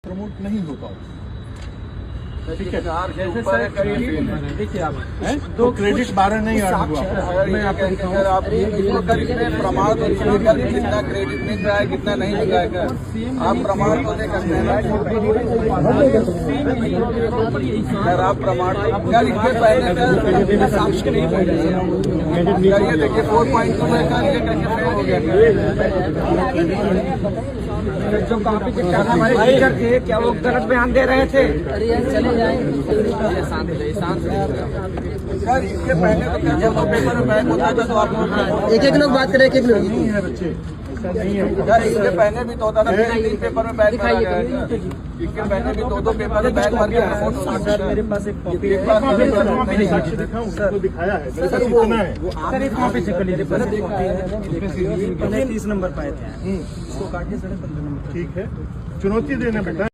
Promote नहीं होता। ठीक है, देखिए आप तो क्रेडिट 12 नहीं आ हुआ। मैं आपको दिखाऊं प्रमाण तो दिखाएगा कितना क्रेडिट मिल रहा है कितना नहीं मिल रहा है, आप प्रमाण तो दे सकते हैं। अगर आप प्रमाण इसके पहले साक्ष्य नहीं पहले देखिए 4.2 में कैसे हो गया। जो काफी हमारे टीचर थे क्या वो गलत बयान दे रहे थे? चले शांत सर, इसके पहले तो क्या जब पेपर में बैक होता था तो आप एक लोग बात करें, एक लोग नहीं है बच्चे, ऐसा नहीं है। सर इसके पहले भी तो होता था, 3 पेपर में बैक मारा गया है। इसके पहले भी 2 पेपर में बैक मार के मेरे पास एक कॉपी साक्ष्य दिखाऊं, उसको दिखाया है, मेरे पास इतना है। सर एक कॉपी चेक कर लीजिए। 30 नंबर पाए थे, इसको काटिए 15.5 नंबर। ठीक है, चुनौती देना बेटा,